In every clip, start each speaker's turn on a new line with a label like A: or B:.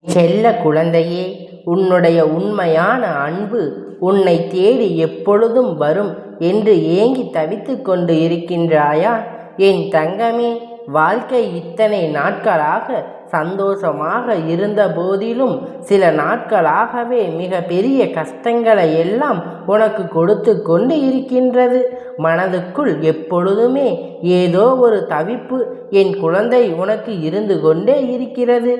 A: செல்ல குழந்தையே, உன்னுடைய உண்மையான அன்பு உன்னை தேடி எப்பொழுதும் வரும் என்று ஏங்கி தவித்து கொண்டு இருக்கின்றாயா? என் தங்கமே, வாழ்க்கை இத்தனை நாட்களாக சந்தோஷமாக இருந்த போதிலும் சில நாட்களாகவே மிக பெரிய கஷ்டங்களை எல்லாம் உனக்கு கொடுத்து கொண்டு இருக்கின்றது. மனதுக்குள் எப்பொழுதுமே ஏதோ ஒரு தவிப்பு என் குழந்தை உனக்கு இருந்து கொண்டே இருக்கிறது.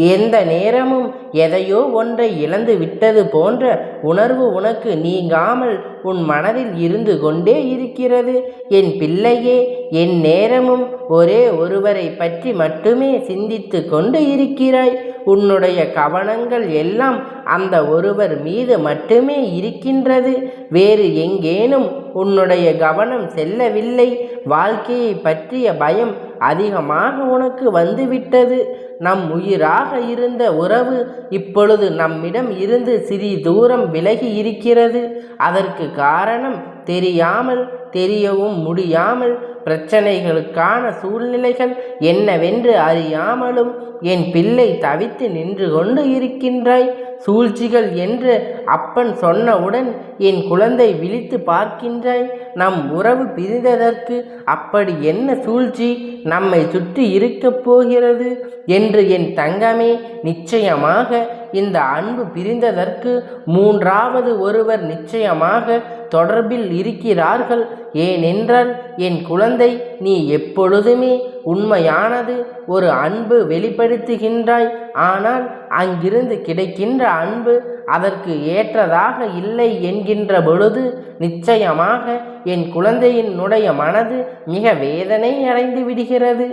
A: எந்த நேரமும் எதையோ ஒன்றை இழந்து விட்டது போன்ற உணர்வு உனக்கு நீங்காமல் உன் மனதில் இருந்து கொண்டே இருக்கிறது. என் பிள்ளையே, என் நேரமும் ஒரே ஒருவரை பற்றி மட்டுமே சிந்தித்து கொண்டு இருக்கிறாய். உன்னுடைய கவனங்கள் எல்லாம் அந்த ஒருவர் மீது மட்டுமே இருக்கின்றது. வேறு எங்கேனும் உன்னுடைய கவனம் செல்லவில்லை. வாழ்க்கையை பற்றிய பயம் அதிகமாக உனக்கு வந்துவிட்டது. நம் உயிராக இருந்த உறவு இப்பொழுது நம்மிடம் இருந்து சிறிது தூரம் விலகி இருக்கிறது. அதற்கு காரணம் தெரியாமல், தெரியவும் முடியாமல், பிரச்சனைகளுக்கான சூழ்நிலைகள் என்னவென்று அறியாமலும் என் பிள்ளை தவித்து நின்று கொண்டு இருக்கின்றாய். சூழ்ச்சிகள் என்று அப்பன் சொன்னவுடன் என் குழந்தை விழித்து பார்க்கின்றாய். நம் உறவு பிரிந்ததற்கு அப்படி என்ன சூழ்ச்சி நம்மை சுற்றி இருக்கப் போகிறது என்று என் தங்கமே, நிச்சயமாக இந்த அன்பு பிரிந்ததற்கு மூன்றாவது ஒருவர் நிச்சயமாக தொடர்பில் இருக்கிறார்கள். ஏனென்றால் என் குழந்தை, நீ எப்பொழுதுமே உண்மையானது ஒரு அன்பு வெளிப்படுத்துகின்றாய். ஆனால் அங்கிருந்து கிடைக்கின்ற அன்பு அதற்கு ஏற்றதாக இல்லை என்கின்ற பொழுது நிச்சயமாக என் குழந்தையினுடைய மனது மிக வேதனை அடைந்து விடுகிறது.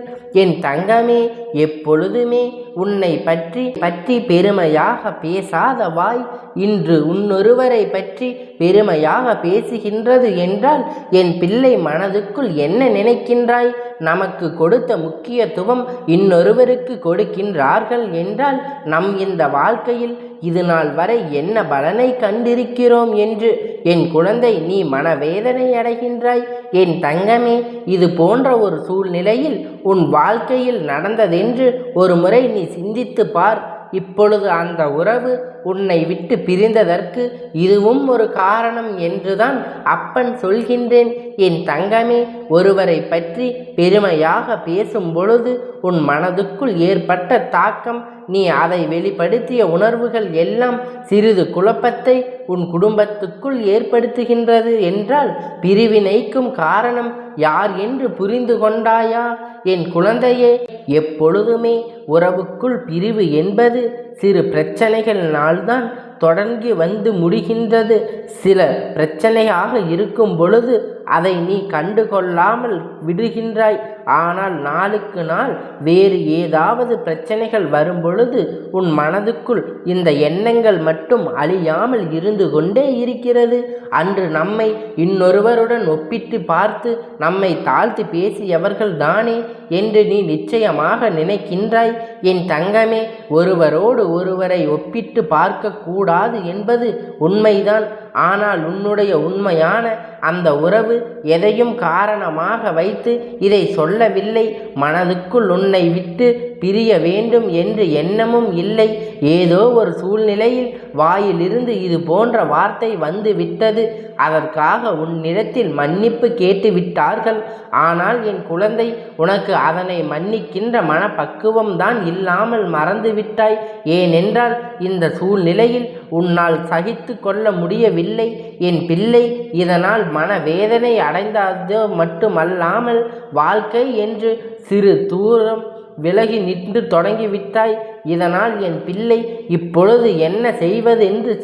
A: என் தங்கமே, எப்பொழுதுமே உன்னை பற்றி பெருமையாக பேசாத வாய் இன்று இன்னொருவரை பற்றி பெருமையாக பேசுகின்றது என்றால் என் பிள்ளை மனதுக்குள் என்ன நினைக்கின்றாய்? நமக்கு கொடுத்த முக்கியத்துவம் இன்னொருவருக்கு கொடுக்கின்றார்கள் என்றால் நம் இந்த வாழ்க்கையில் இது நாள் வரை என்ன பலனை கண்டிருக்கிறோம் என்று என் குழந்தை நீ மனவேதனை அடைகின்றாய். என் தங்கமே, இது போன்ற ஒரு சூழ்நிலையில் உன் வாழ்க்கையில் நடந்ததென்று ஒரு முறை நீ சிந்தித்து பார். இப்பொழுது அந்த உறவு உன்னை விட்டு பிரிந்ததற்கு இதுவும் ஒரு காரணம் என்றுதான் அப்பன் சொல்கின்றேன். என் தங்கமே, ஒருவரை பற்றி பெருமையாக பேசும் பொழுது உன் மனதுக்குள் ஏற்பட்ட தாக்கம், நீ அதை வெளிப்படுத்திய உணர்வுகள் எல்லாம் சிறிது குழப்பத்தை உன் குடும்பத்துக்குள் ஏற்படுத்துகின்றது என்றால் பிரிவினைக்கும் காரணம் யார் என்று புரிந்து கொண்டாயா? என் குழந்தையே, எப்பொழுதுமே உறவுக்குள் பிரிவு என்பது சிறு பிரச்சனைகள்னால்தான் தொடங்கி வந்து முடிகின்றது. சில பிரச்சனையாக இருக்கும் பொழுது அதை நீ கண்டுகொள்ளாமல் விடுகின்றாய். ஆனால் நாளுக்கு நாள் வேறு ஏதாவது பிரச்சனைகள் வரும் பொழுது உன் மனதுக்குள் இந்த எண்ணங்கள் மட்டும் அழியாமல் இருந்து கொண்டே இருக்கிறது. அன்று நம்மை இன்னொருவருடன் ஒப்பிட்டு பார்த்து நம்மை தாழ்த்தி பேசியவர்கள் தானே என்று நீ நிச்சயமாக நினைக்கின்றாய். என் தங்கமே, ஒருவரோடு ஒருவரை ஒப்பிட்டு பார்க்க கூடாது என்பது உண்மைதான். ஆனால் உன்னுடைய உண்மையான அந்த உறவு எதையும் காரணமாக வைத்து இதை சொல்லவில்லை. மனதுக்குள் உன்னை விட்டு பிரிய வேண்டும் என்று எண்ணமும் இல்லை. ஏதோ ஒரு சூழ்நிலையில் வாயிலிருந்து இது போன்ற வார்த்தை வந்து விட்டது. அதற்காக உன்னிடத்தில் மன்னிப்பு கேட்டு விட்டார்கள். ஆனால் என் குழந்தை, உனக்கு அதனை மன்னிக்கின்ற மனப்பக்குவம் தான் இல்லாமல் மறந்து விட்டாய். ஏனென்றால் இந்த சூழ்நிலையில் உன்னால் சகித்து கொள்ள முடியவில்லை. என் பிள்ளை, இதனால் மனவேதனை அடைந்ததோ மட்டுமல்லாமல் வாழ்க்கை என்று சிறு தூரம் விலகி நின்று தொடங்கிவிட்டாய். இதனால் என் பிள்ளை இப்பொழுது என்ன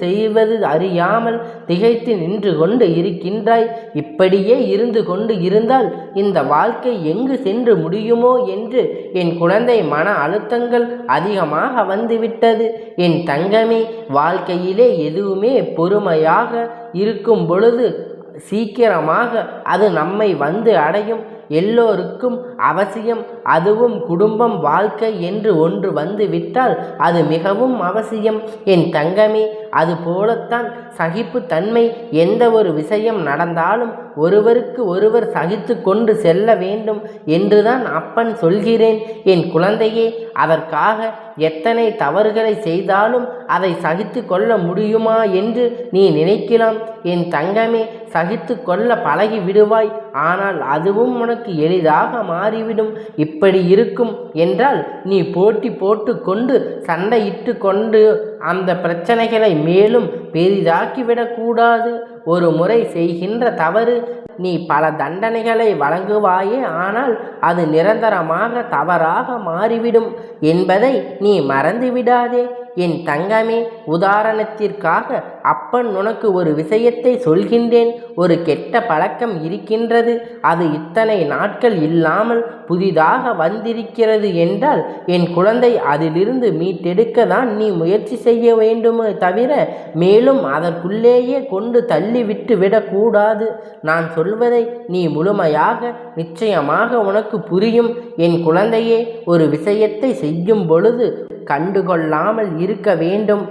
A: செய்வது அறியாமல் திகைத்து நின்று கொண்டு இருக்கின்றாய். இப்படியே இருந்து கொண்டு இருந்தால் இந்த வாழ்க்கை எங்கு சென்று முடியுமோ என்று என் குழந்தை மன அழுத்தங்கள் அதிகமாக வந்துவிட்டது. என் தங்கமே, வாழ்க்கையிலே எதுவுமே பொறுமையாக இருக்கும் பொழுது சீக்கிரமாக அது நம்மை வந்து அடையும். எல்லோருக்கும் அவசியம். அதுவும் குடும்பம், வாழ்க்கை என்று ஒன்று வந்து விட்டால் அது மிகவும் அவசியம் என் தங்கமே. அதுபோலத்தான் சகிப்புத்தன்மை. எந்த ஒரு விஷயம் நடந்தாலும் ஒருவருக்கு ஒருவர் சகித்து கொண்டு செல்ல வேண்டும் என்றுதான் அப்பன் சொல்கிறேன் என் குழந்தையே. அதற்காக எத்தனை தவறுகளை செய்தாலும் அதை சகித்து கொள்ள முடியுமா என்று நீ நினைக்கலாம் என் தங்கமே. சகித்து கொள்ள பழகி விடுவாய். ஆனால் அதுவும் உனக்கு எளிதாக மாறிவிடும். இப்படி இருக்கும் என்றால் நீ போட்டி போட்டு கொண்டு சண்டையிட்டு கொண்டு அந்த பிரச்சனைகளை மேலும் பெரிதாக்கிவிடக்கூடாது. ஒரு முறை செய்கின்ற தவறு நீ பல தண்டனைகளை வழங்குவாயே, ஆனால் அது நிரந்தரமாக தவறாக மாறிவிடும் என்பதை நீ மறந்துவிடாதே என் தங்கமே. உதாரணத்திற்காக அப்பன் உனக்கு ஒரு விஷயத்தை சொல்கின்றேன். ஒரு கெட்ட பழக்கம் இருக்கின்றது. அது இத்தனை நாட்கள் இல்லாமல் புதிதாக வந்திருக்கிறது என்றால் என் குழந்தை அதிலிருந்து மீட்டெடுக்க தான் நீ முயற்சி செய்ய வேண்டுமே தவிர மேலும் அதற்குள்ளேயே கொண்டு தள்ளிவிட்டு விடக்கூடாது. நான் சொல்வதை நீ முழுமையாக நிச்சயமாக உனக்கு புரியும் என் குழந்தையே. ஒரு விஷயத்தை செய்யும் பொழுது கண்டுகொள்ளாமல் இருக்க வேண்டும்.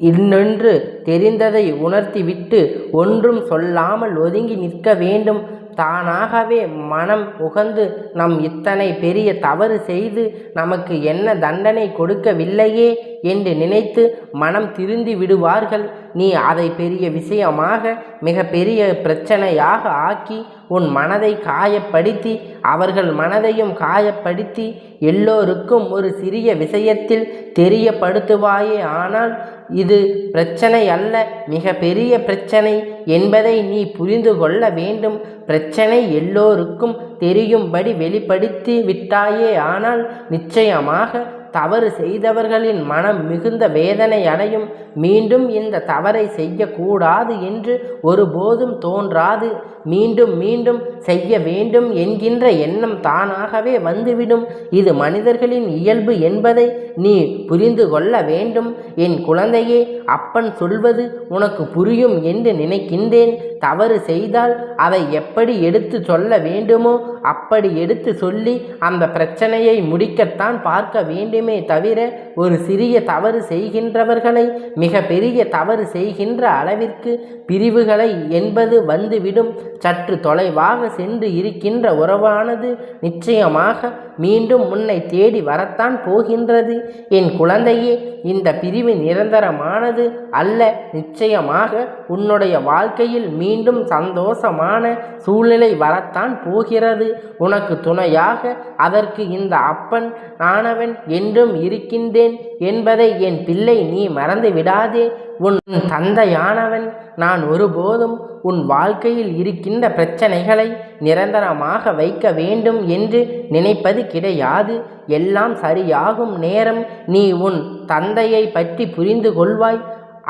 A: இன்னொன்று தெரிந்ததை உணர்த்திவிட்டு ஒன்றும் சொல்லாமல் ஒதுங்கி நிற்க வேண்டும். தானாகவே மனம் உகந்து நம் இத்தனை பெரிய தவறு செய்து நமக்கு என்ன தண்டனை கொடுக்கவில்லையே என்று நினைத்து மனம் திருந்தி விடுவார்கள். நீ அதை பெரிய விஷயமாக மிக பெரிய பிரச்சனையாக ஆக்கி உன் மனதை காயப்படுத்தி அவர்கள் மனதையும் காயப்படுத்தி எல்லோருக்கும் ஒரு சிறிய விஷயத்தில் தெரியப்படுத்துவாயே. ஆனால் இது பிரச்சனை அல்ல, மிக பெரிய பிரச்சனை என்பதை நீ புரிந்து கொள்ள வேண்டும். பிரச்சனை எல்லோருக்கும் தெரியும்படி வெளிப்படுத்தி விட்டாயே. ஆனால் நிச்சயமாக தவறு செய்தவர்களின் மனம் மிகுந்த வேதனை அடையும். மீண்டும் இந்த தவறை செய்யக்கூடாது என்று ஒருபோதும் தோன்றாது. மீண்டும் மீண்டும் செய்ய வேண்டும் என்கின்ற எண்ணம் தானாகவே வந்துவிடும். இது மனிதர்களின் இயல்பு என்பதை நீ புரிந்து கொள்ள வேண்டும் என் குழந்தையே. அப்பன் சொல்வது உனக்கு புரியும் என்று நினைக்கின்றேன். தவறு செய்தால் அதை எப்படி எடுத்து சொல்ல வேண்டுமோ அப்படி எடுத்து சொல்லி அந்த பிரச்சனையை முடிக்கத்தான் பார்க்க வேண்டுமே தவிர ஒரு சிறிய தவறு செய்கின்றவர்களை மிக பெரிய தவறு செய்கின்ற அளவிற்கு பிரிவுகளை என்பது வந்துவிடும். சற்று தொலைவாக சென்று இருக்கின்ற உறவானது நிச்சயமாக மீண்டும் உன்னை தேடி வரத்தான் போகின்றது என் குழந்தையே. இந்த பிரிவு நிரந்தரமானது அல்ல. நிச்சயமாக உன்னுடைய வாழ்க்கையில் மீண்டும் சந்தோஷமான சூழ்நிலை வரத்தான் போகிறது. உனக்கு துணையாக அதற்கு இந்த அப்பன் நானவன் என்றும் இருக்கின்றேன் என்பதை என் பிள்ளை நீ மறந்து விடாதே. உன் தந்தையானவன் நான் ஒருபோதும் உன் வாழ்க்கையில் இருக்கின்ற பிரச்சனைகளை நிரந்தரமாக வைக்க வேண்டும் என்று நினைப்பது கிடையாது. எல்லாம் சரியாகும் நேரம் நீ உன் தந்தையை பற்றி புரிந்து கொள்வாய்.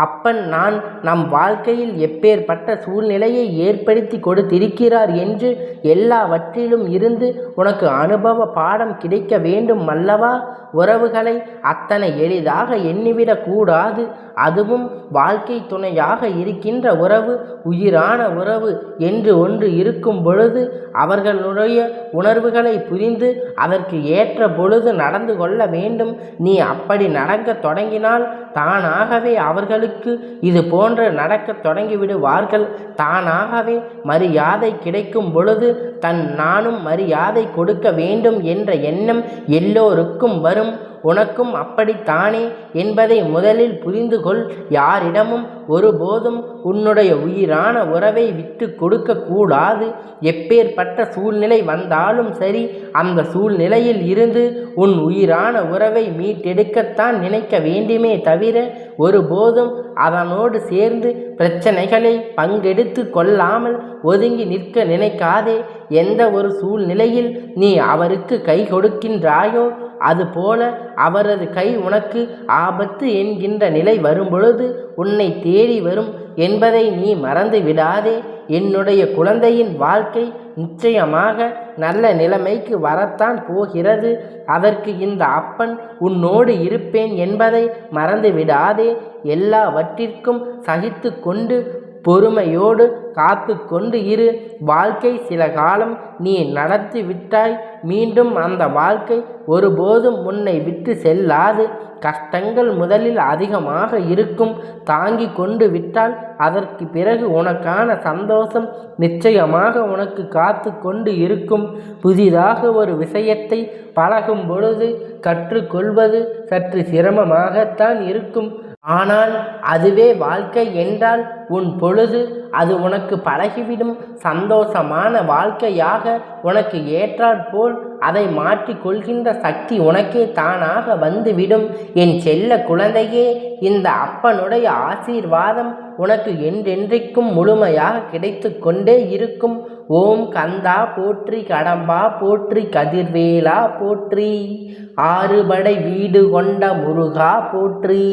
A: அப்பன் நான் நம் வாழ்க்கையில் எப்பேற்பட்ட சூழ்நிலையை ஏற்படுத்தி கொடுத்திருக்கிறார் என்று எல்லாவற்றிலும் இருந்து உனக்கு அனுபவ பாடம் கிடைக்க வேண்டும் அல்லவா? உறவுகளை அத்தனை எளிதாக எண்ணிவிடக்கூடாது. அதுவும் வாழ்க்கை துணையாக இருக்கின்ற உறவு, உயிரான உறவு என்று ஒன்று இருக்கும் பொழுது அவர்களுடைய உணர்வுகளை புரிந்து அதற்கு ஏற்ற பொழுது நடந்து கொள்ள வேண்டும். நீ அப்படி நடக்க தொடங்கினால் தானாகவே அவர்களுக்கு இது போன்ற நடக்க தொடங்கிவிடுவார்கள். தானாகவே மரியாதை கிடைக்கும் பொழுது நானும் மரியாதை கொடுக்க வேண்டும் என்ற எண்ணம் எல்லோருக்கும் வரும். உனக்கும் அப்படித்தானே என்பதை முதலில் புரிந்து கொள். யாரிடமும் ஒருபோதும் உன்னுடைய உயிரான உறவை விட்டு கொடுக்க கூடாது. எப்பேற்பட்ட சூழ்நிலை வந்தாலும் சரி, அந்த சூழ்நிலையில் இருந்து உன் உயிரான உறவை மீட்டெடுக்கத்தான் நினைக்க வேண்டுமே தவிர ஒருபோதும் அதனோடு சேர்ந்து பிரச்சனைகளை பங்கெடுத்து கொள்ளாமல் ஒதுங்கி நிற்க நினைக்காதே. எந்த ஒரு சூழ்நிலையில் நீ அவருக்கு கை கொடுக்கின்றாயோ அதுபோல அவரது கை உனக்கு ஆபத்து என்கின்ற நிலை வரும்பொழுது உன்னை தேடி வரும் என்பதை நீ மறந்து விடாதே. என்னுடைய குழந்தையின் வாழ்க்கை நிச்சயமாக நல்ல நிலைமைக்கு வரத்தான் போகிறது. அதற்கு இந்த அப்பன் உன்னோடு இருப்பேன் என்பதை மறந்து விடாதே. எல்லாவற்றிற்கும் சகித்து கொண்டு பொறுமையோடு காத்து கொண்டு இரு. வாழ்க்கை சில காலம் நீ நடத்தி விட்டாய். மீண்டும் அந்த வாழ்க்கை ஒருபோதும் உன்னை விட்டு செல்லாது. கஷ்டங்கள் முதலில் அதிகமாக இருக்கும். தாங்கி கொண்டு விட்டால் அதற்கு பிறகு உனக்கான சந்தோஷம் நிச்சயமாக உனக்கு காத்து கொண்டு இருக்கும். புதிதாக ஒரு விஷயத்தை பழகும் பொழுது கற்றுக்கொள்வது சற்று சிரமமாகத்தான் இருக்கும். ஆனால் அதுவே வாழ்க்கை என்றால் உன் பொழுது அது உனக்கு பழகிவிடும். சந்தோஷமான வாழ்க்கையாக உனக்கு ஏற்றாற்போல் அதை மாற்றிக்கொள்கின்ற சக்தி உனக்கே தானாக வந்துவிடும். என் செல்ல குழந்தையே, இந்த அப்பனுடைய ஆசீர்வாதம் உனக்கு என்றென்றைக்கும் முழுமையாக கிடைத்து கொண்டே இருக்கும். ஓம் கந்தா போற்றி, கடம்பா போற்றி, கதிர்வேலா போற்றி, ஆறுபடை வீடு கொண்ட முருகா போற்றி.